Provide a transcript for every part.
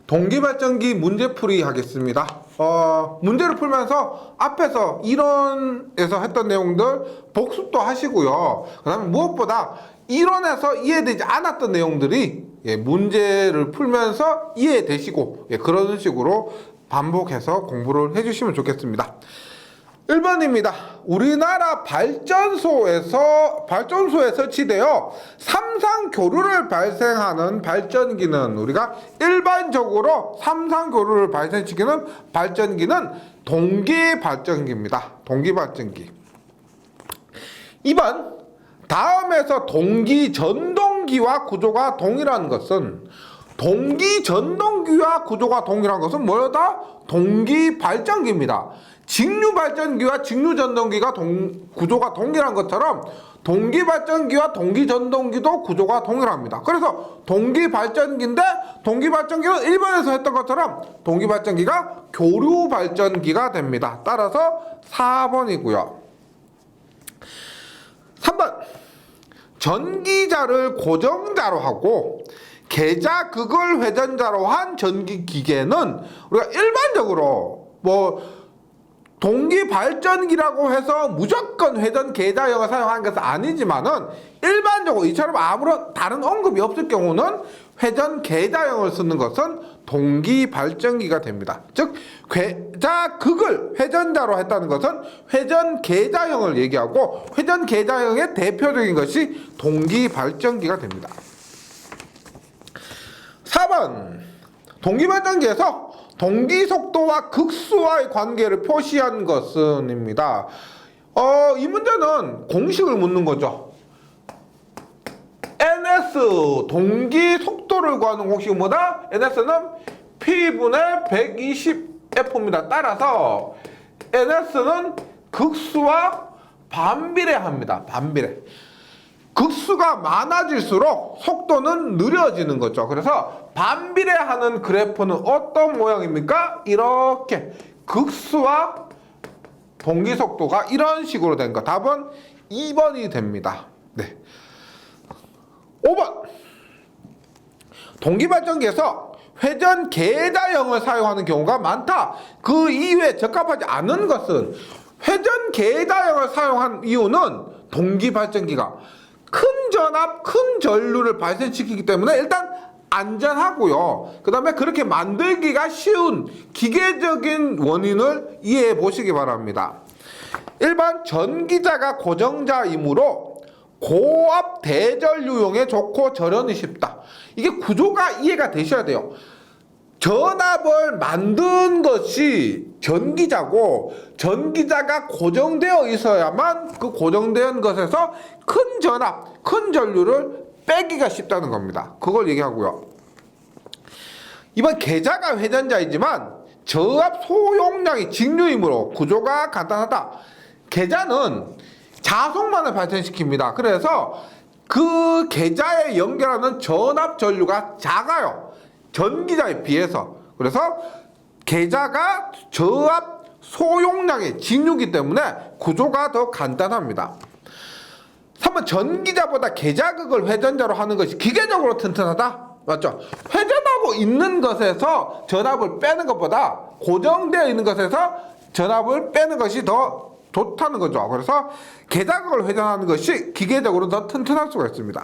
동기발전기 문제풀이 하겠습니다. 문제를 풀면서 앞에서 이론에서 했던 내용들 복습도 하시고요. 그 다음에 무엇보다 이론에서 이해되지 않았던 내용들이 문제를 풀면서 이해되시고 그런 식으로 반복해서 공부를 해주시면 좋겠습니다. 1번입니다. 우리나라 발전소에 설치되어 삼상교류를 발생하는 발전기는, 우리가 일반적으로 삼상교류를 발생시키는 발전기는 동기발전기입니다. 동기발전기. 2번, 다음에서 동기전동기와 구조가 동일한 것은, 동기전동기와 구조가 동일한 것은 뭐다? 동기발전기입니다. 직류발전기와 직류전동기가 구조가 동일한 것처럼 동기발전기와 동기전동기도 구조가 동일합니다. 그래서 동기발전기인데, 동기발전기는 1번에서 했던 것처럼 동기발전기가 교류발전기가 됩니다. 따라서 4번이고요. 3번, 전기자를 고정자로 하고 계자극을 회전자로 한 전기기계는, 우리가 일반적으로 동기발전기라고 해서 무조건 회전 계자형을 사용하는 것은 아니지만은, 일반적으로 이처럼 아무런 다른 언급이 없을 경우는 회전 계자형을 쓰는 것은 동기발전기가 됩니다. 즉 계자극을 회전자로 했다는 것은 회전 계자형을 얘기하고, 회전 계자형의 대표적인 것이 동기발전기가 됩니다. 4번, 동기발전기에서 동기속도와 극수와의 관계를 표시한 것은입니다. 이 문제는 공식을 묻는 거죠. NS, 동기속도를 구하는 공식은 뭐다? NS는 P분의 120F입니다. 따라서 NS는 극수와 반비례합니다. 반비례. 극수가 많아질수록 속도는 느려지는 거죠. 그래서 반비례하는 그래프는 어떤 모양입니까? 이렇게 극수와 동기속도가 이런 식으로 된 거. 답은 2번이 됩니다. 네. 5번, 동기발전기에서 회전 계자형을 사용하는 경우가 많다. 그 이외에 적합하지 않은 것은, 회전 계자형을 사용한 이유는 동기발전기가 큰 전압, 큰 전류를 발생시키기 때문에 일단 안전하고요. 그 다음에 그렇게 만들기가 쉬운 기계적인 원인을 이해해 보시기 바랍니다. 1번, 전기자가 고정자이므로 고압 대전류용에 좋고 절연이 쉽다. 이게 구조가 이해가 되셔야 돼요. 전압을 만든 것이 전기자고, 전기자가 고정되어 있어야만 그 고정된 것에서 큰 전압, 큰 전류를 빼기가 쉽다는 겁니다. 그걸 얘기하고요. 이번 계자가 회전자이지만 저압 소용량이 직류이므로 구조가 간단하다. 계자는 자속만을 발생시킵니다. 그래서 그 계자에 연결하는 전압 전류가 작아요. 전기자에 비해서. 그래서 계자가 저압 소용량의 직류이기 때문에 구조가 더 간단합니다. 3번, 전기자보다 계자극을 회전자로 하는 것이 기계적으로 튼튼하다. 맞죠? 회전하고 있는 것에서 전압을 빼는 것보다 고정되어 있는 것에서 전압을 빼는 것이 더 좋다는 거죠. 그래서 계자극을 회전하는 것이 기계적으로 더 튼튼할 수가 있습니다.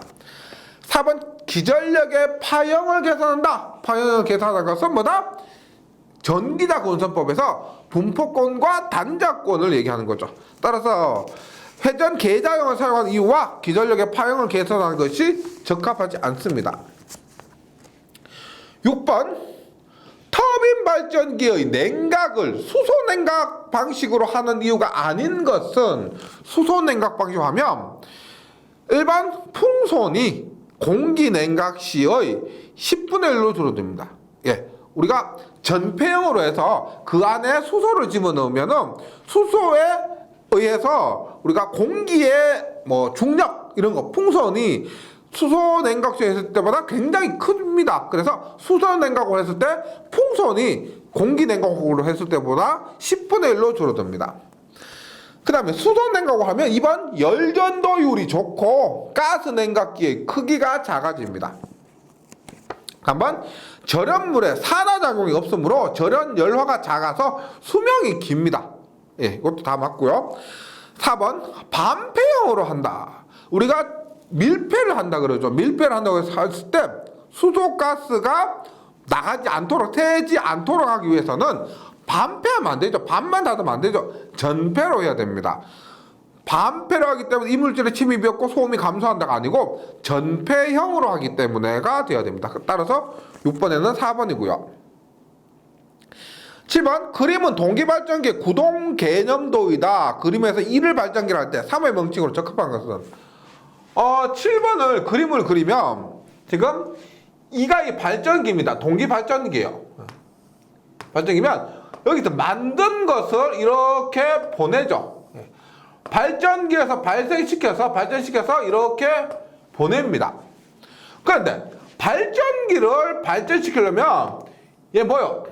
4번, 기전력의 파형을 계산한다. 파형을 계산하는 것은 뭐다? 전기자 군선법에서 분포권과 단자권을 얘기하는 거죠. 따라서 회전 계자형을 사용하는 이유와 기전력의 파형을 계산하는 것이 적합하지 않습니다. 6번, 터빈 발전기의 냉각을 수소냉각 방식으로 하는 이유가 아닌 것은, 수소냉각 방식으로 하면 1번, 풍선이 공기냉각 시의 10분의 1로 줄어듭니다. 우리가 전폐형으로 해서 그 안에 수소를 집어넣으면은 수소에 의해서 우리가 공기의 중력 이런 거, 풍선이 수소 냉각수에 했을 때보다 굉장히 큽니다. 그래서 수소 냉각을 했을 때 풍선이 공기 냉각으로 했을 때보다 10분의 1로 줄어듭니다. 그 다음에 수소 냉각을 하면 2번, 열전도율이 좋고 가스 냉각기의 크기가 작아집니다. 한번 절연물에 산화작용이 없으므로 절연 열화가 작아서 수명이 깁니다. 예, 이것도 다 맞고요. 4번 반폐형으로 한다. 우리가 밀폐를 한다 그러죠. 밀폐를 한다고 했을 때 수소가스가 나가지 않도록, 새지 않도록 하기 위해서는 반폐하면 안 되죠. 반만 닫으면 안 되죠. 전폐로 해야 됩니다. 반폐로 하기 때문에 이물질의 침입이 없고 소음이 감소한다가 아니고 전폐형으로 하기 때문에가 되어야 됩니다. 따라서 6번에는 4번이고요. 7번 그림은 동기발전기의 구동 개념도이다. 그림에서 1을 발전기를 할 때 3의 명칭으로 적합한 것은 7번을 그림을 그리면 지금 이가 이 발전기입니다. 동기발전기예요. 발전기면 여기서 만든 것을 이렇게 보내죠. 발전기에서 발전시켜서 이렇게 보냅니다. 그런데 발전기를 발전시키려면 얘 뭐요?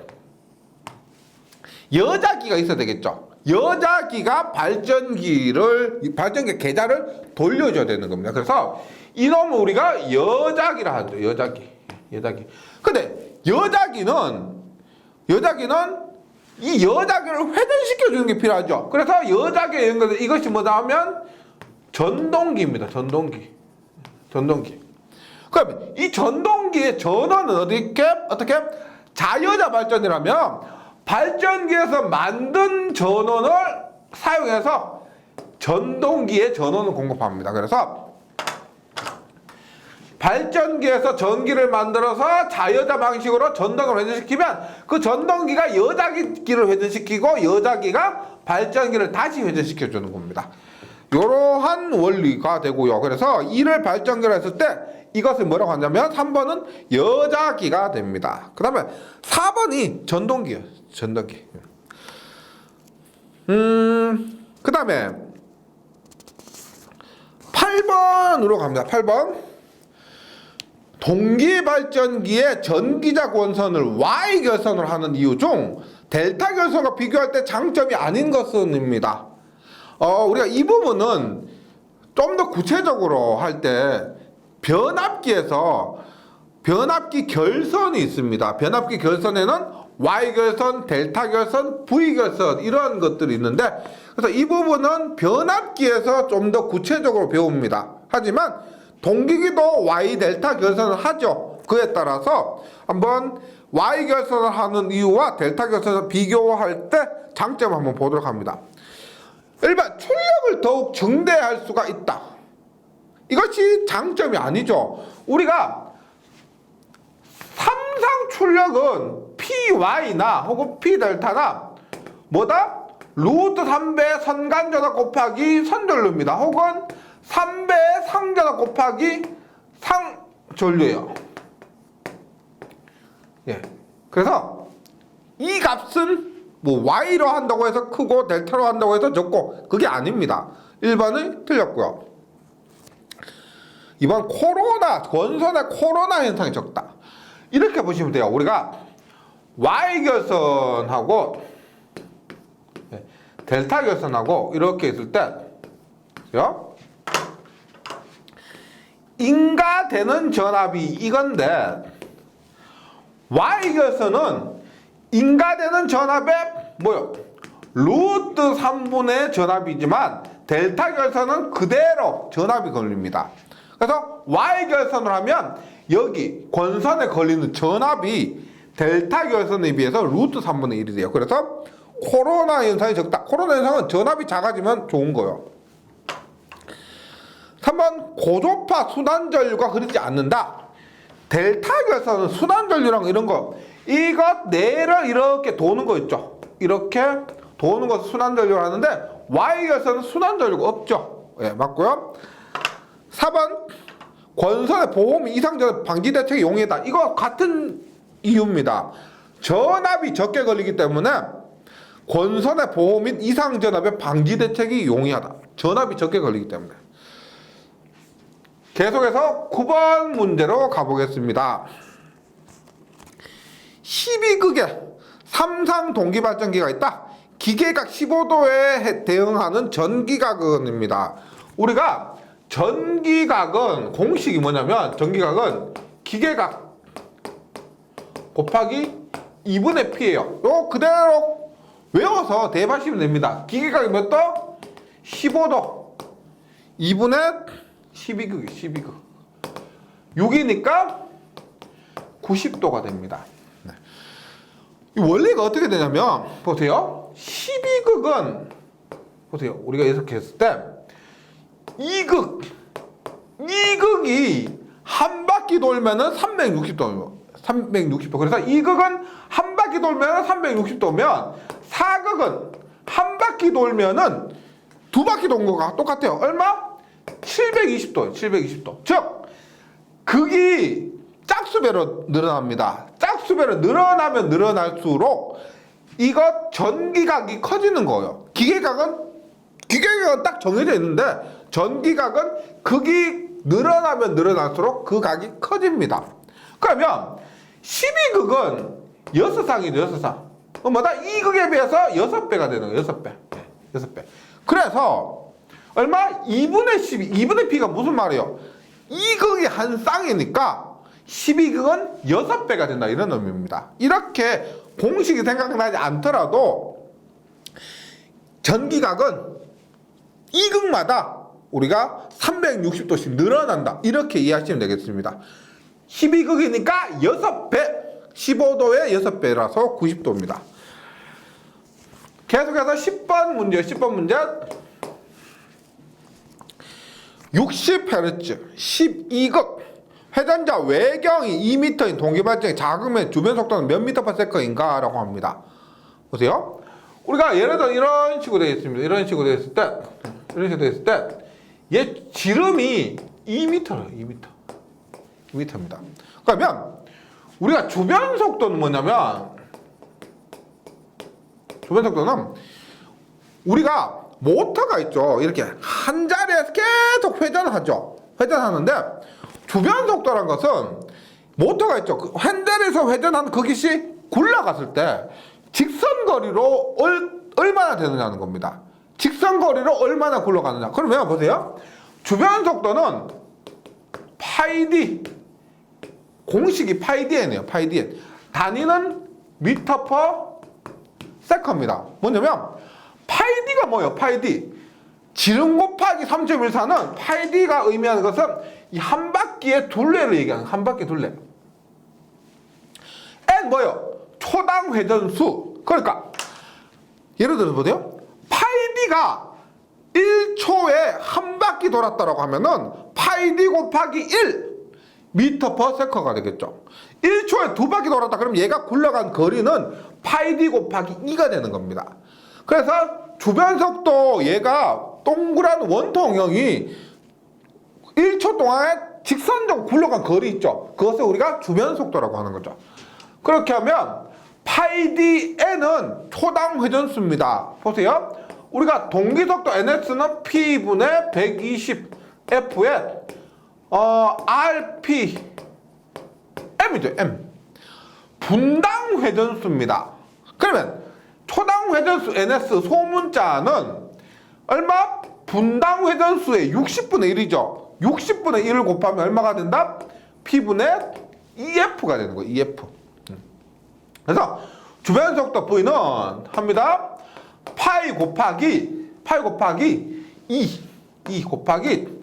여자기가 있어야 되겠죠. 여자기가 발전기 계좌를 돌려줘야 되는 겁니다. 그래서 이놈을 우리가 여자기라 하죠. 여자기. 근데 여자기는 이 여자기를 회전시켜 주는 게 필요하죠. 그래서 여자기에 있는 것은 이것이 뭐다 하면 전동기입니다. 전동기. 그럼 이 전동기의 전원은 어떻게 자여자 발전이라면 발전기에서 만든 전원을 사용해서 전동기에 전원을 공급합니다. 그래서 발전기에서 전기를 만들어서 자여자 방식으로 전동을 회전시키면 그 전동기가 여자기를 회전시키고 여자기가 발전기를 다시 회전시켜 주는 겁니다. 이러한 원리가 되고요. 그래서 이를 발전기로 했을 때 이것을 뭐라고 하냐면 3번은 여자기가 됩니다. 그 다음에 4번이 전동기예요. 전동기. 그 다음에 8번으로 갑니다. 8번 동기발전기의 전기자 권선을 Y결선으로 하는 이유 중 델타 결선과 비교할 때 장점이 아닌 것은입니다. 우리가 이 부분은 좀 더 구체적으로 할 때 변압기에서 변압기 결선이 있습니다. 변압기 결선에는 Y결선, 델타결선, V결선 이런 것들이 있는데 그래서 이 부분은 변압기에서 좀 더 구체적으로 배웁니다. 하지만 동기기도 Y 델타 결선을 하죠. 그에 따라서 한번 Y 결선을 하는 이유와 델타 결선을 비교할 때 장점을 한번 보도록 합니다. 일반 출력을 더욱 증대할 수가 있다. 이것이 장점이 아니죠. 우리가 삼상 출력은 PY나 혹은 P델타나 뭐다? 루트 3배 선간전압 곱하기 선전류입니다. 혹은 3배 상전압 곱하기 상전류예요. 예. 그래서 이 값은 뭐 Y로 한다고 해서 크고 델타로 한다고 해서 적고 그게 아닙니다. 1번은 틀렸고요. 2번 권선의 코로나 현상이 적다. 이렇게 보시면 돼요. 우리가 Y결선하고 델타 결선하고 이렇게 있을 때 인가되는 전압이 이건데 Y결선은 인가되는 전압의 뭐요? 루트 3분의 전압이지만 델타 결선은 그대로 전압이 걸립니다. 그래서 Y결선을 하면 여기 권선에 걸리는 전압이 델타 결선에 비해서 루트 3분의 1이 돼요. 그래서 코로나 현상이 적다. 코로나 현상은 전압이 작아지면 좋은 거예요. 3번 고조파 순환전류가 흐르지 않는다. 델타 결선은 순환전류랑 이런 거 이것 내를 이렇게 도는 거 있죠. 이렇게 도는 것을 순환전류를 하는데 Y결선은 순환전류가 없죠. 예, 맞고요. 4번 권선의 보험 이상전압 방지 대책이 용이하다. 이거 같은 이유입니다. 전압이 적게 걸리기 때문에 권선의 보호 및 이상전압의 방지 대책이 용이하다. 전압이 적게 걸리기 때문에. 계속해서 9번 문제로 가보겠습니다. 12극에 삼상 동기발전기가 있다. 기계각 15도에 대응하는 전기각은입니다. 우리가 전기각은 공식이 뭐냐면 전기각은 기계각 곱하기 2분의 P예요. 요 그대로 외워서 대입하시면 됩니다. 기계각이 몇 도? 15도. 2분의 12극이 12극. 6이니까 90도가 됩니다. 네. 이 원리가 어떻게 되냐면 보세요. 12극은 보세요. 우리가 이렇게 했을 때 2극이 한 바퀴 돌면은 360도. 360도. 그래서 2극은 한 바퀴 돌면은 360도면 4극은 한 바퀴 돌면은 두 바퀴 돈 거가 똑같아요. 얼마? 720도예요. 720도. 즉 극이 짝수배로 늘어납니다. 짝수배로 늘어나면 늘어날수록 이것 전기각이 커지는 거예요. 기계각은 딱 정해져 있는데 전기각은 극이 늘어나면 늘어날수록 그 각이 커집니다. 그러면 12극은 6쌍이죠. 6쌍. 뭐다? 2극에 비해서 6배가 되는 거예요. 6배. 6배. 그래서 얼마? 2분의 12. 2분의 P가 무슨 말이에요? 2극이 한 쌍이니까 12극은 6배가 된다. 이런 의미입니다. 이렇게 공식이 생각나지 않더라도 전기각은 2극마다 우리가 360도씩 늘어난다. 이렇게 이해하시면 되겠습니다. 12극이니까 6배. 15도에 6배라서 90도입니다. 계속해서 10번 문제. 10번 문제. 60Hz 12극 회전자 외경이 2m인 동기발전이 작으면 주변 속도는 몇 m/s인가 라고 합니다. 보세요. 우리가 예를 들어 이런 식으로 되어 있습니다. 이런 식으로 되어 있을 때 얘 지름이 2m래요. 2m입니다. 그러면 우리가 주변 속도는 뭐냐면 주변 속도는 우리가 모터가 있죠. 이렇게 한 자리에서 계속 회전하죠. 회전하는데 주변 속도란 것은 모터가 있죠. 그 핸들에서 회전하는 그 기시 굴러갔을 때 직선거리로 얼마나 되느냐는 겁니다. 직선거리로 얼마나 굴러가느냐. 그러면 보세요. 주변 속도는 파이 d 공식이 파이 dn이에요. 파이 dn. 단위는 미터 퍼 세컨입니다. 뭐냐면 파이 d가 뭐예요? 파이 d. 지름 곱하기 3.14는 파이 d가 의미하는 것은 이 한 바퀴의 둘레를 얘기하는 한 바퀴 둘레. n 뭐예요? 초당 회전수. 그러니까 예를 들어서 보세요. 파이 d가 1초에 한 바퀴 돌았다라고 하면은 파이 d 곱하기 1 미터 퍼 세컨가 되겠죠. 1초에 두 바퀴 돌았다 그러면 얘가 굴러간 거리는 파이 d 곱하기 2가 되는 겁니다. 그래서 주변 속도 얘가 동그란 원통형이 1초 동안에 직선적으로 굴러간 거리 있죠. 그것을 우리가 주변 속도라고 하는 거죠. 그렇게 하면 파이 dn은 초당 회전수입니다. 보세요. 우리가 동기속도 ns는 p분의 120f에 rp m이죠. m 분당 회전수입니다. 그러면 초당 회전수 ns 소문자는 얼마? 분당 회전수의 60분의 1이죠. 60분의 1을 곱하면 얼마가 된다? p분의 2f가 되는 거예요. 2f. 그래서 주변 속도 v는 합니다. 파이 곱하기 2 곱하기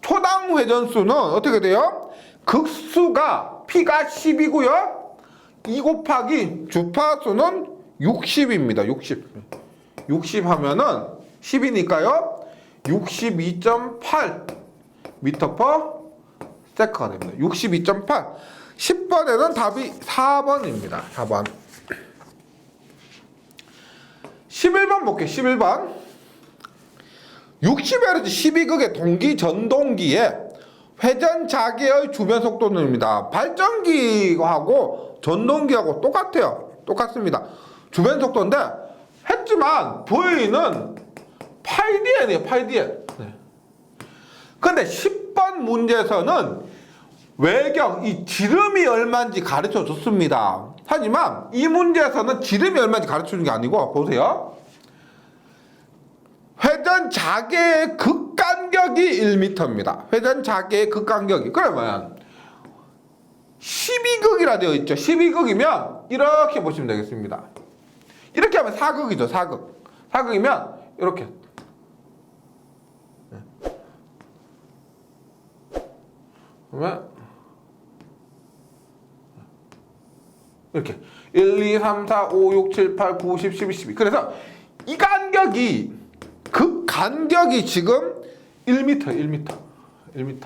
초당 회전수는 어떻게 돼요? 극수가 p가 10이고요. 2 곱하기 주파수는 60입니다. 60 하면은 10이니까요. 62.8 미터 퍼 세컨가 됩니다. 62.8. 10번에는 답이 4번입니다. 4번. 11번 볼게요. 11번. 60Hz 12극의 동기 전동기의 회전 자개의 주변 속도는입니다. 발전기하고 전동기하고 똑같아요. 똑같습니다. 주변 속도인데 했지만 V는 파이 dn이에요. 파이 dn. 네. 근데 10번 문제에서는 외경, 이 지름이 얼마인지 가르쳐 줬습니다. 하지만 이 문제에서는 지름이 얼마인지 가르쳐 준 게 아니고 보세요. 회전 자개의 극간격이 1m입니다. 회전 자개의 극간격이. 그러면 12극이라 되어 있죠. 12극이면 이렇게 보시면 되겠습니다. 이렇게 하면 4극이죠. 4극. 4극이면 이렇게. 그러면 이렇게 1, 2, 3, 4, 5, 6, 7, 8, 9, 10, 11, 12. 그래서 이 간격이 그 간격이 지금 1m, 1m, 1m.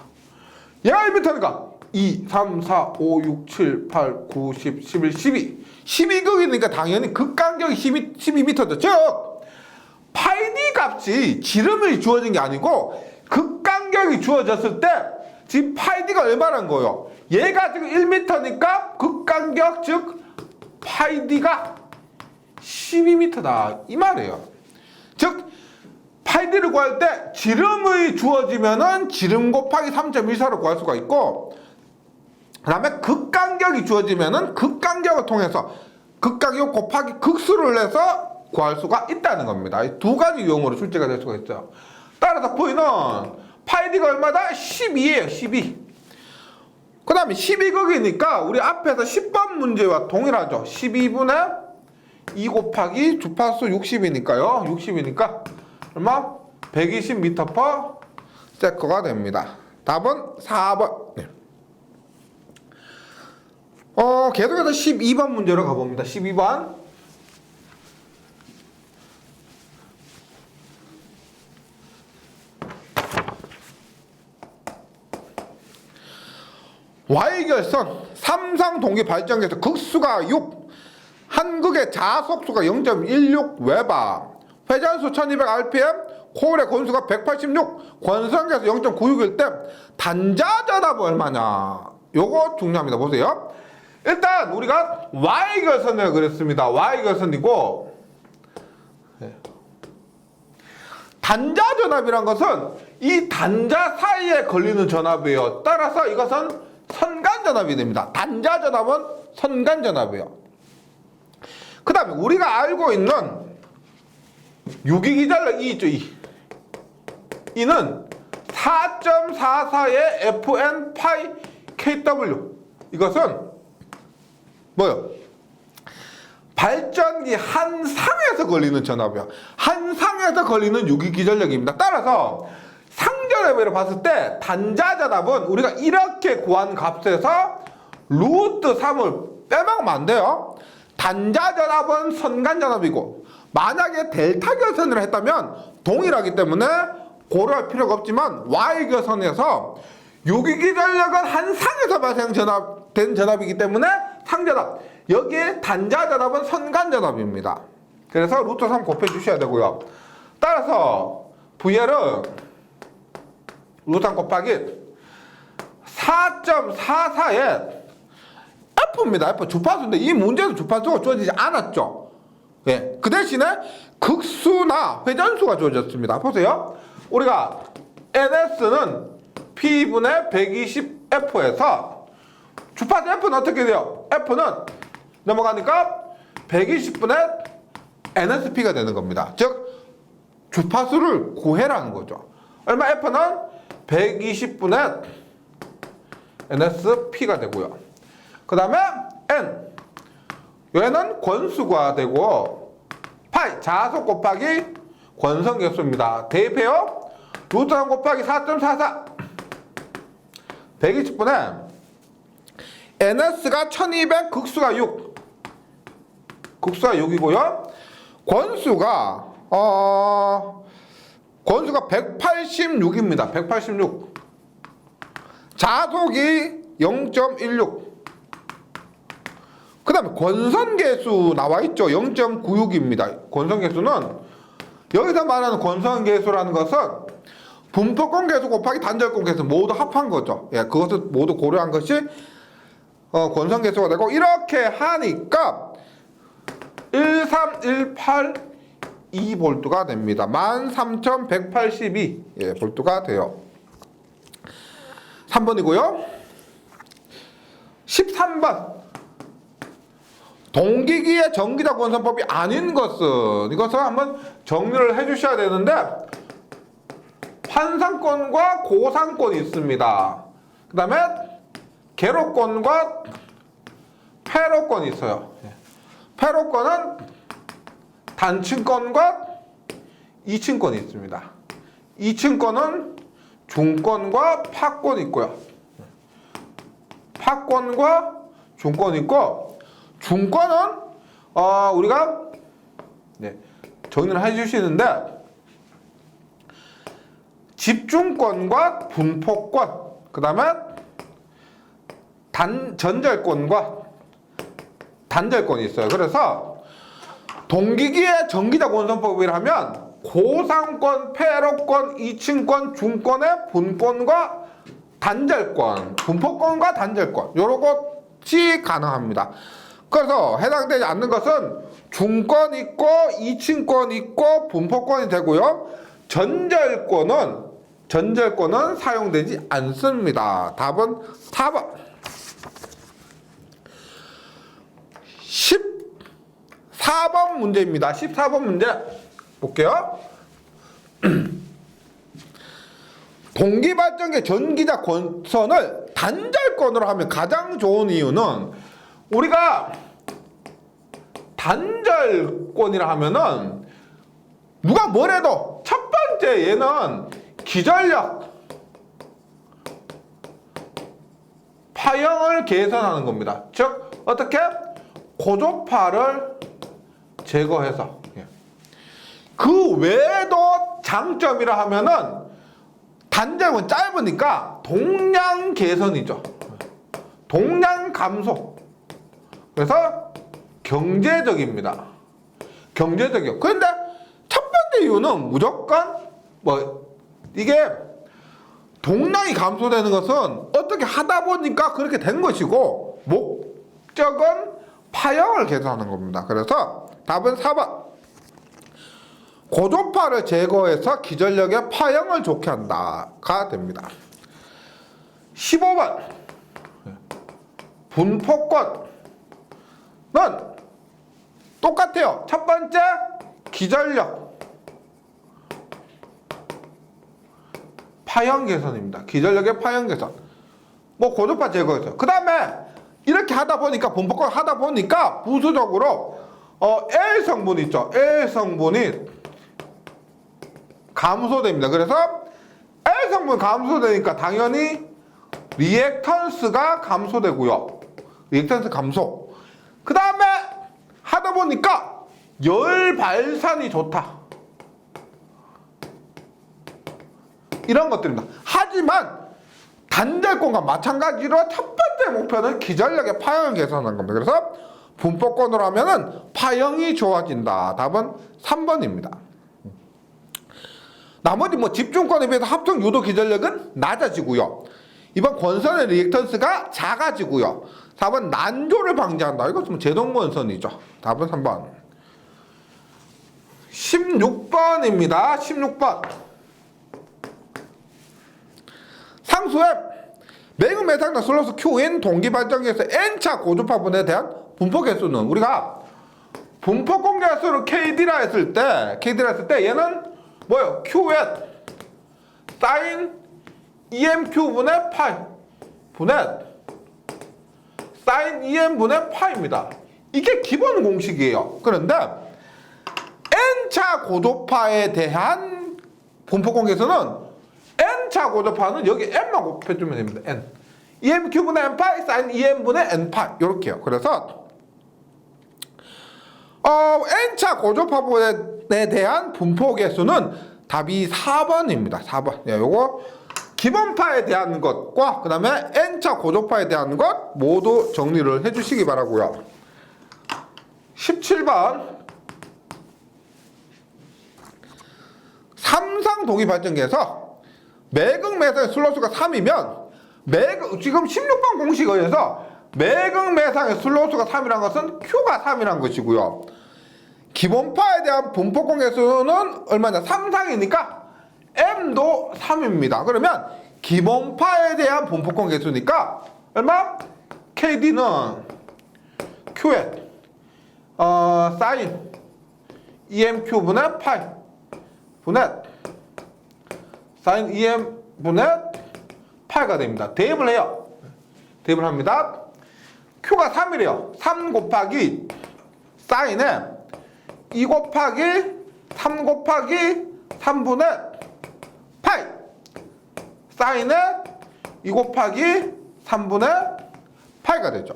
얘가 1m니까 2, 3, 4, 5, 6, 7, 8, 9, 10, 11, 12. 12극이니까 당연히 그 간격이 12m죠. 즉 파이디 값이 지름이 주어진 게 아니고 그 간격이 주어졌을 때 지금 파이디가 얼마란 거예요? 얘가 지금 1m니까 그 간격 즉 파이디가 12m다 이 말이에요. 즉 파이디를 구할 때 지름이 주어지면은 지름 곱하기 3.14로 구할 수가 있고, 그 다음에 극간격이 주어지면은 극간격을 통해서 극간격 곱하기 극수를 내서 구할 수가 있다는 겁니다. 이 두 가지 유형으로 출제가 될 수가 있어요. 따라서 V는 파이디가 얼마다? 12예요. 12. 그 다음에 12극이니까 우리 앞에서 10번 문제와 동일하죠. 12분의 2 곱하기 주파수 60이니까요. 60이니까 얼마? 120m/s가 됩니다. 답은 4번. 네. 계속해서 12번 문제로 가봅니다. 12번. Y결선 삼상동기 발전기에서 극수가 6, 한극의 자속수가 0.16웨바, 회전수 1200rpm, 콜의 권수가 186, 권성계에서 0.96일 때 단자전압은 얼마냐? 요거 중요합니다. 보세요. 일단 우리가 Y결선을 그랬습니다. Y결선이고, 단자전압이란 것은 이 단자 사이에 걸리는 전압이에요. 따라서 이것은 선간전압이 됩니다. 단자전압은 선간전압이에요. 그 다음에 우리가 알고 있는 유기기전력 E 있죠. E는 4.44의 FN 파이 KW. 이것은 뭐요? 발전기 한 상에서 걸리는 전압이야. 한 상에서 걸리는 유기기전력입니다. 따라서 상전압으로 봤을 때 단자전압은 우리가 이렇게 구한 값에서 루트 3을 빼먹으면 안 돼요. 단자전압은 선간전압이고, 만약에 델타 결선을 했다면 동일하기 때문에 고려할 필요가 없지만 Y결선에서 유기기전력은 한 상에서 발생된 전압이기 때문에 상전압, 여기에 단자전압은 선간전압입니다. 그래서 루트 3 곱해 주셔야 되고요. 따라서 VL은 루트 3 곱하기 4.44에 F입니다. F 주파수인데 이 문제도 주파수가 주어지지 않았죠. 예. 그 대신에 극수나 회전수가 주어졌습니다. 보세요. 우리가 NS는 P분의 120F에서 주파수 F는 어떻게 돼요? F는 넘어가니까 120분의 NSP가 되는 겁니다. 즉 주파수를 구해라는 거죠. 얼마? F는 120분의 NSP가 되고요. 그 다음에 N, 얘는 권수가 되고, 파이 자속 곱하기 권성 개수입니다. 대입해요. 루트 3 곱하기 4.44 120분의 NS가 1200, 극수가 6, 극수가 6이고요. 권수가 186입니다. 186. 자속이 0.16. 그 다음에 권선계수 나와있죠. 0.96입니다. 권선계수는 여기서 말하는 권선계수라는 것은 분포권계수 곱하기 단절권계수 모두 합한 거죠. 예, 그것을 모두 고려한 것이 권선계수가 되고, 이렇게 하니까 13182V가 됩니다. 13182 볼트가 돼요. 3번이고요. 13번. 동기기의 전기자 권선법이 아닌 것은, 이것을 한번 정리를 해 주셔야 되는데, 환상권과 고상권이 있습니다. 그 다음에 계로권과 회로권이 있어요. 회로권은 단층권과 2층권이 있습니다. 2층권은 중권과 파권이 있고요. 파권과 중권이 있고, 중권은 우리가 정리를 해주시는데, 집중권과 분포권, 그 다음에 전절권과 단절권이 있어요. 그래서 동기기의 전기자 권선법이라 하면 고상권, 회로권, 2층권, 중권의 분권과 단절권, 분포권과 단절권, 요런 것이 가능합니다. 그래서 해당되지 않는 것은 중권 있고 2층권 있고 분포권이 되고요. 전절권은 사용되지 않습니다. 답은 4번. 14번 문제입니다. 14번 문제 볼게요. 동기발전기 전기자 권선을 단절권으로 하면 가장 좋은 이유는, 우리가 단절권이라 하면은 누가 뭐래도 첫 번째 얘는 기전력, 파형을 개선하는 겁니다. 즉 어떻게? 고조파를 제거해서. 그 외에도 장점이라 하면은 단절은 짧으니까 동량 개선이죠. 동량 감소. 그래서 경제적입니다. 경제적이요. 그런데 첫 번째 이유는 무조건 이게 동량이 감소되는 것은 어떻게 하다 보니까 그렇게 된 것이고, 목적은 파형을 개선하는 겁니다. 그래서 답은 4번. 고조파를 제거해서 기전력의 파형을 좋게 한다가 됩니다. 15번. 분포권은 똑같아요. 첫 번째 기전력 파형 개선입니다. 기전력의 파형 개선. 고조파 제거해서. 그 다음에 이렇게 하다 보니까, 분포권 하다 보니까 부수적으로 L 성분 있죠. L 성분이 감소됩니다. 그래서 L 성분 감소되니까 당연히 리액턴스가 감소되고요. 리액턴스 감소. 그 다음에 하다 보니까 열 발산이 좋다. 이런 것들입니다. 하지만 단절권과 마찬가지로 첫 번째 목표는 기전력의 파형을 개선하는 겁니다. 그래서 분포권으로 하면은 파형이 좋아진다. 답은 3번입니다. 나머지 집중권에 비해서 합성 유도 기전력은 낮아지고요. 이번 권선의 리액턴스가 작아지고요. 4번 난조를 방지한다. 이것은 제동 권선이죠. 답은 3번. 16번입니다. 16번. 상수의 매금 매상당 슬로스 Q인 동기발전기에서 N차 고주파분에 대한 분포 개수는, 우리가 분포권 개수를 KD라 했을 때 얘는 뭐예요? Q의 사인 EMQ분의 파이 분의 사인 EM분의 파입니다. 이게 기본 공식이에요. 그런데 N차 고조파에 대한 분포권 개수는, N차 고조파는 여기 N만 곱해주면 됩니다. N. EMQ분의 N파이 사인 EM분의 N파이 이렇게요. 그래서 N차 고조파분에 대한 분포 개수는 답이 4번입니다. 4번. 요거 기본파에 대한 것과 그 다음에 N차 고조파에 대한 것 모두 정리를 해주시기 바라고요. 17번. 삼상 동기발전기에서 매극 매상의 슬로스가 3이면 지금 16번 공식에 의해서 매극 매상의 슬로스가 3이라는 것은 Q가 3이라는 것이고요. 기본파에 대한 분포권 개수는 얼마냐? 3상이니까 M도 3입니다. 그러면 기본파에 대한 분포권 개수니까 얼마? KD는 Q의 사인 EMQ분의 파이 분의 사인 EM분의 파이가 됩니다. 대입을 해요. 대입을 합니다. Q가 3이래요. 3 곱하기 사인에 2 곱하기 3 곱하기 3분의 파이 사인에 2 곱하기 3분의 파이가 되죠.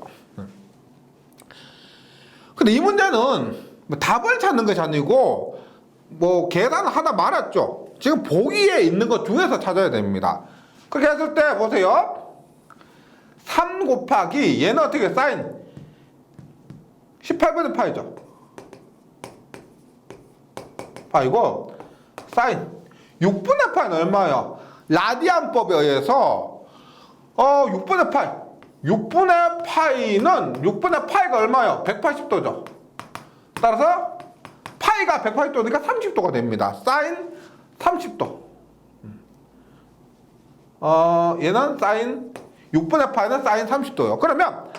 근데 이 문제는 뭐 답을 찾는 것이 아니고 뭐 계산 하나 말았죠. 지금 보기에 있는 것 중에서 찾아야 됩니다. 그렇게 했을 때 보세요. 3 곱하기 얘는 어떻게 사인 18분의 파이죠. 파이고 사인 6분의 파이는 얼마예요? 라디안법에 의해서 6분의 파이 6분의 파이가 얼마예요? 180도죠. 따라서 파이가 180도니까 30도가 됩니다. 사인 30도. 얘는 사인 6분의 파이는 사인 30도요. 그러면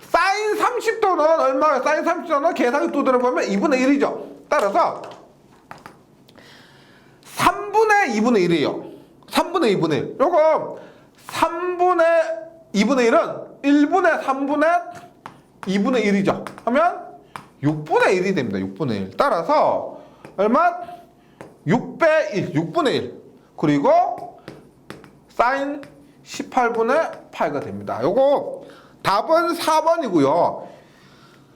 사인 30도는 얼마예요? 사인 30도는 계산기 두드려 보면 2분의 1이죠. 따라서 3분의 2분의 1이에요. 3분의 2분의 1. 요거 3분의 2분의 1은 1분의 3분의 2분의 1이죠. 하면 6분의 1이 됩니다. 6분의 1. 따라서 얼마? 6배 1. 6분의 1. 그리고 사인 18분의 8가 됩니다. 요거 답은 4번이고요.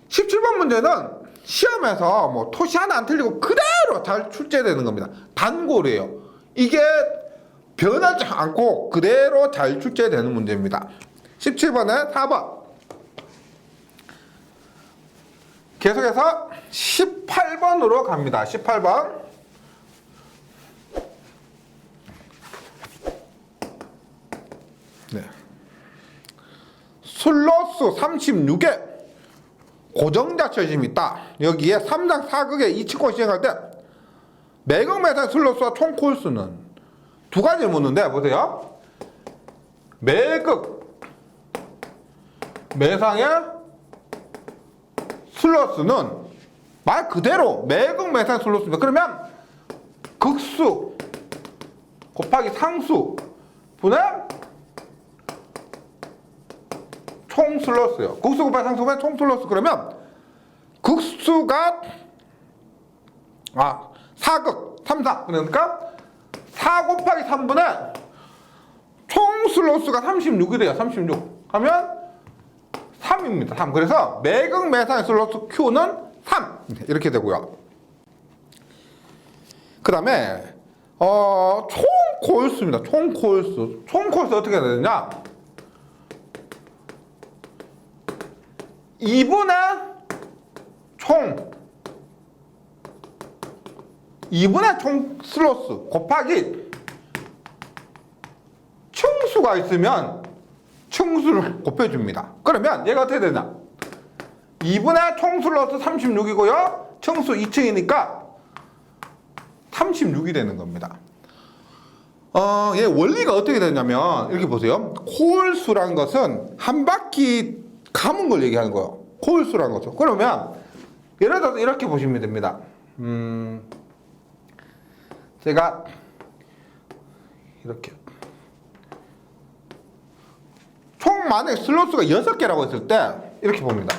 17번 문제는 시험에서 뭐 토시 하나 안 틀리고 그대로 잘 출제되는 겁니다. 단골이에요. 이게 변하지 않고 그대로 잘 출제되는 문제입니다. 17번에 4번. 계속해서 18번으로 갑니다. 18번. 네. 슬로스 36에 고정자체심이 있다. 여기에 3장 4극의 이치권 시행할 때 매극 매상 슬로스와 총 콜수는 두 가지를 묻는데 보세요. 매극 매상의 슬로스는 말 그대로 매극 매상 슬로스입니다. 그러면 극수 곱하기 상수 분의 총 슬로스요. 극수 곱하기 상수 분의 총 슬로스. 그러면 극수가 4극 3, 4 그러니까 4 곱하기 3분의 총 슬로스가 36이래요. 36 하면 3입니다. 3. 그래서 매극 매상의 슬로스 Q는 3 이렇게 되고요. 그 다음에 총 콜수입니다. 총 콜수. 총 콜수 어떻게 되느냐? 2분의 총 2분의 총 슬로스 곱하기 층수가 있으면 층수를 곱해줍니다. 그러면 얘가 어떻게 되냐? 2분의 총 슬로스 36이고요. 층수 2층이니까 36이 되는 겁니다. 얘 원리가 어떻게 되냐면 이렇게 보세요. 콜수란 것은 한 바퀴 감은 걸 얘기하는 거예요. 콜수란 것은. 그러면 예를 들어서 이렇게 보시면 됩니다. 제가 이렇게 총 만약에 슬로스가 6개라고 했을 때 이렇게 봅니다.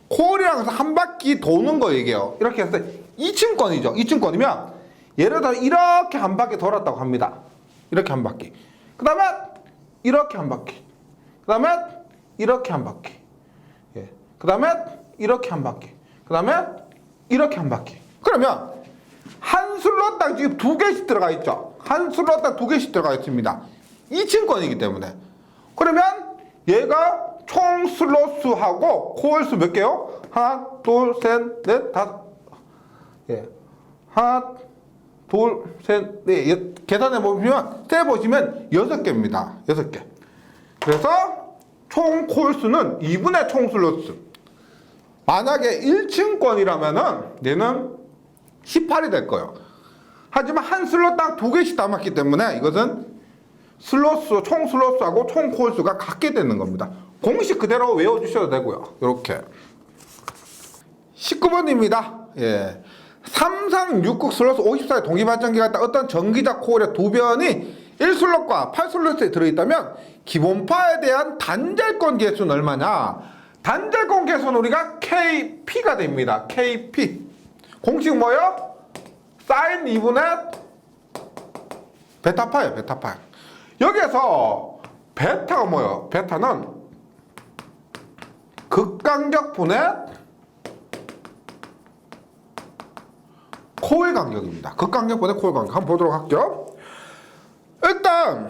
콜이라고 해서 한 바퀴 도는 거 얘기해요. 이렇게 해서 2층권이죠. 2층권이면 예를 들어 이렇게 한 바퀴 돌았다고 합니다. 이렇게 한 바퀴. 그 다음에 이렇게 한 바퀴. 그 다음에 이렇게 한 바퀴. 예. 그 다음에 이렇게 한 바퀴. 그 다음에 이렇게 한 바퀴. 그러면 한 슬롯당 지금 2개씩 들어가 있죠. 한 슬롯당 2개씩 들어가 있습니다. 2층권이기 때문에. 그러면 얘가 총 슬롯수하고 콜수 몇 개요? 하나, 둘, 셋, 넷, 다섯. 예. 하나, 둘, 셋, 넷. 계산해 보시면, 세 보시면 6개입니다. 6개. 그래서 총 콜수는 2분의 총 슬롯수. 만약에 1층권이라면은 얘는 18이 될 거예요. 하지만 한 슬롯당 2개씩 담았기 때문에 이것은 슬로스, 총 슬로스하고 총 콜수가 같게 되는 겁니다. 공식 그대로 외워주셔도 되고요. 이렇게 19번입니다. 예. 3상 6극 슬로스 54의 동기발전기가 있다. 어떤 전기자 코일의 두 변이 1슬롯과 8슬롯에 들어있다면 기본파에 대한 단절권 개수는 얼마냐? 단절권 개수는 우리가 KP가 됩니다. KP. 공식 뭐예요? 사인 2분의 베타파예요. 베타파. 여기에서 베타가 뭐예요? 베타는 극간격 분의 코일 간격입니다. 극간격 분의 코일 간격. 한번 보도록 할게요. 일단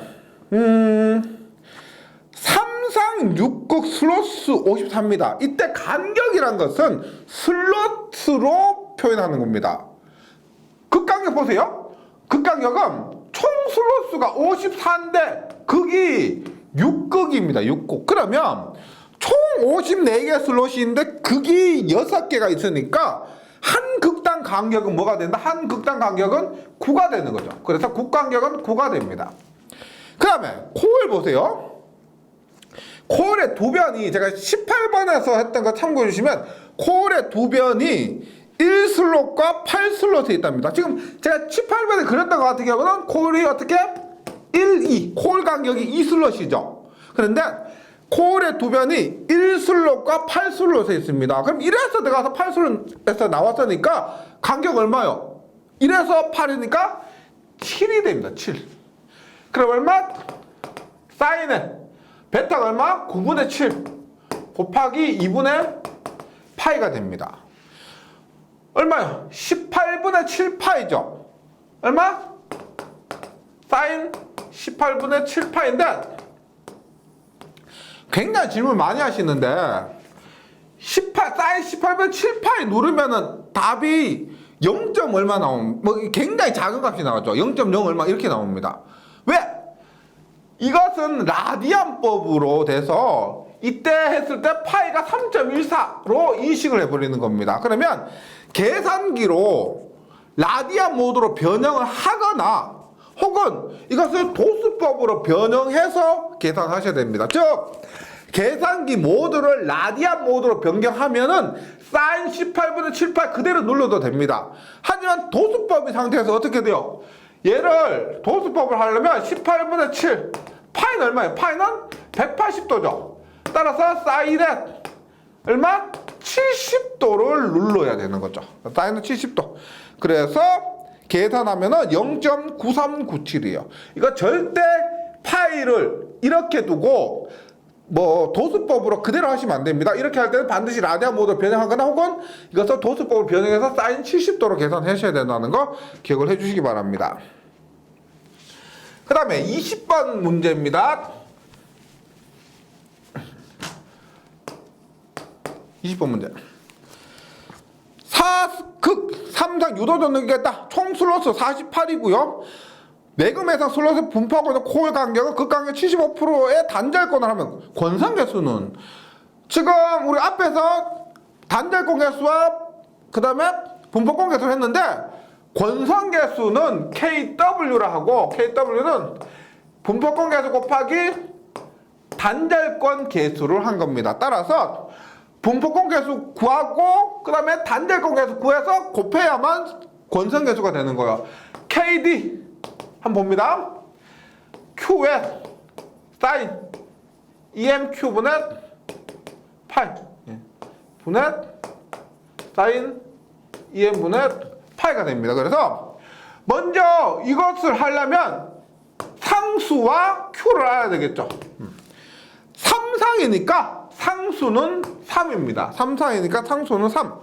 삼상 6극 슬롯스 54입니다. 이때 간격이란 것은 슬롯으로 표현하는 겁니다. 극간격 보세요. 극간격은 총 슬롯수가 54인데 극이 6극입니다. 6극. 그러면 총 54개 슬롯이 있는데 극이 6개가 있으니까 한 극당 간격은 뭐가 된다? 한 극당 간격은 9가 되는 거죠. 그래서 극간격은 9가 됩니다. 그 다음에 코일 보세요. 코일의 두 변이 제가 18번에서 했던 거 참고해 주시면 코일의 두 변이 1슬롯과 8슬롯에 있답니다. 지금 제가 18번에 그렸던 것 같은 경우는 코일이 어떻게? 1, 2. 코일 간격이 2슬롯이죠. 그런데 코일의 두 변이 1슬롯과 8슬롯에 있습니다. 그럼 1에서 들어가서 8슬롯에서 나왔으니까 간격 얼마요? 1에서 8이니까 7이 됩니다. 7. 그럼 얼마? 사인에 베타가 얼마? 9분의 7 곱하기 2분의 파이가 됩니다. 얼마요? 18분의 7파이죠. 얼마? 사인 18분의 7파인데 굉장히 질문 많이 하시는데 사인 18분의 7파이 누르면은 답이 0. 얼마 나옴? 뭐 굉장히 작은 값이 나오죠. 0.0 얼마 이렇게 나옵니다. 왜? 이것은 라디안법으로 돼서 이때 했을 때 파이가 3.14로 인식을 해버리는 겁니다. 그러면 계산기로 라디안 모드로 변형을 하거나 혹은 이것을 도수법으로 변형해서 계산하셔야 됩니다. 즉 계산기 모드를 라디안 모드로 변경하면은 사인 18분의 7파 그대로 눌러도 됩니다. 하지만 도수법의 상태에서 어떻게 돼요? 얘를 도수법을 하려면 18분의 7 파이는 얼마예요? 파이는 180도죠. 따라서 사인에 얼마? 70도를 눌러야 되는 거죠. 사인은 70도. 그래서 계산하면은 0.9397이에요. 이거 절대 파이를 이렇게 두고 뭐 도수법으로 그대로 하시면 안 됩니다. 이렇게 할 때는 반드시 라디안 모드로 변형하거나 혹은 이것을 도수법으로 변형해서 사인 70도로 계산하셔야 된다는 거 기억을 해주시기 바랍니다. 그 다음에 20번 문제입니다. 20번 문제. 4극 3상 유도 전등기가 있다. 총 슬롯수 48이고요. 매금해상 슬롯을 분포하고 있는 코일 간격은 극간격 75%의 단절권을 하면 권상 개수는 지금 우리 앞에서 단절권 개수와 그 다음에 분포권 개수를 했는데 권상 개수는 KW라 하고 KW는 분포권 개수 곱하기 단절권 개수를 한 겁니다. 따라서 분포권 개수 구하고 그 다음에 단절권 개수 구해서 곱해야만 권상 개수가 되는 거예요. KD 한번 봅니다. Q에 사인 EMQ분의 파이 분의 사인 EM분의 파이가 됩니다. 그래서 먼저 이것을 하려면 상수와 Q를 알아야 되겠죠. 3상이니까 상수는 3입니다. 3상이니까 상수는 3.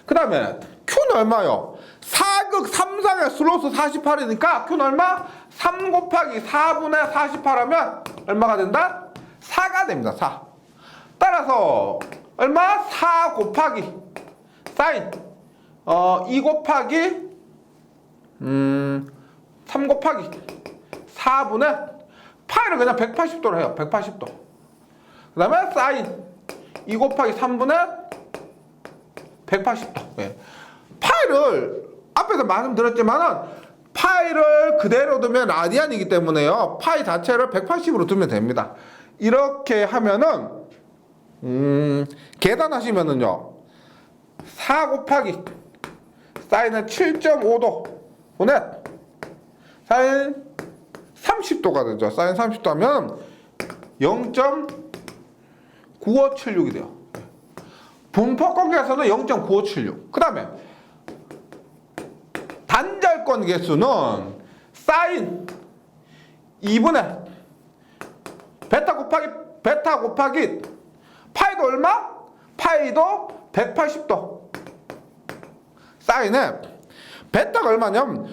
그 다음에 Q는 얼마요? 4극 3상의 슬롯스 48이니까 Q는 얼마? 3 곱하기 4분의 48 하면 얼마가 된다? 4가 됩니다. 4. 따라서 얼마? 4 곱하기 사인 2 곱하기 3 곱하기 4분의 파이를 그냥 180도로 해요. 180도. 그 다음에 사인 2 곱하기 3분의 180도. 예. 파이를 앞에서 말씀드렸지만은 파이를 그대로 두면 라디안이기 때문에요. 파이 자체를 180으로 두면 됩니다. 이렇게 하면은 계산하시면은요 4 곱하기 사인은 7.5도 분의 사인 30도가 되죠. 사인 30도 하면 0.9576이 돼요. 분포 관계에서는 0.9576. 그 다음에 단절권 계수는 사인 2분의 베타 곱하기 파이도 얼마? 파이도 180도. 사인에 베타가 얼마냐면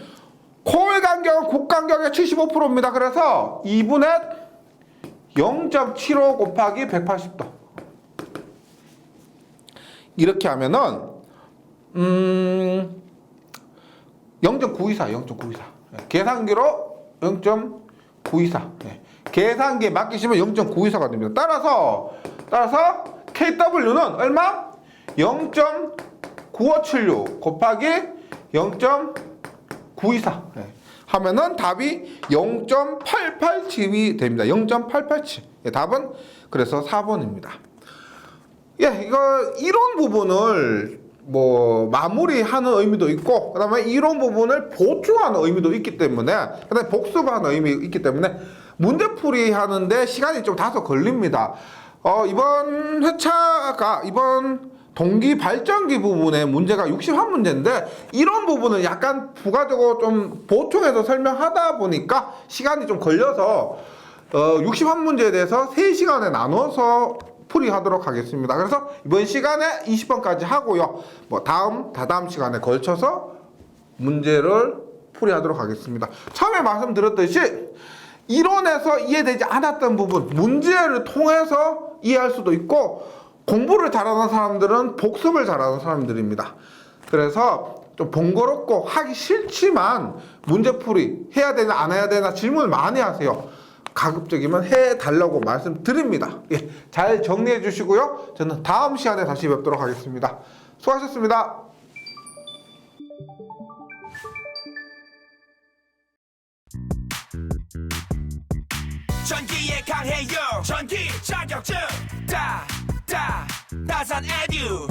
코일 간격은 국 간격의 75%입니다. 그래서 2분의 0.75 곱하기 180도. 이렇게 하면은 0.924. 계산기로 0.924. 계산기에 맡기시면 0.924가 됩니다. 따라서 KW는 얼마? 0.9576 곱하기 0.924 하면은 답이 0.887이 됩니다. 0.887. 답은 그래서 4번입니다. 이거 이론 부분을 뭐 마무리하는 의미도 있고, 그다음에 이론 부분을 보충하는 의미도 있기 때문에, 그다음에 복습하는 의미가 있기 때문에 문제풀이 하는데 시간이 좀 다소 걸립니다. 이번 회차가 이번 동기 발전기 부분의 문제가 61문제인데 이런 부분을 약간 부가적으로 좀 보충해서 설명하다 보니까 시간이 좀 걸려서 61문제에 대해서 3시간에 나눠서 풀이하도록 하겠습니다. 그래서 이번 시간에 20번까지 하고요. 뭐 다다음 시간에 걸쳐서 문제를 풀이하도록 하겠습니다. 처음에 말씀드렸듯이 이론에서 이해되지 않았던 부분, 문제를 통해서 이해할 수도 있고, 공부를 잘하는 사람들은 복습을 잘하는 사람들입니다. 그래서 좀 번거롭고 하기 싫지만 문제풀이 해야 되나 안 해야 되나 질문을 많이 하세요. 가급적이면 해달라고 말씀드립니다. 잘 정리해 주시고요. 저는 다음 시간에 다시 뵙도록 하겠습니다. 수고하셨습니다. 전기에 강해요. 전기 자격증 따산 에듀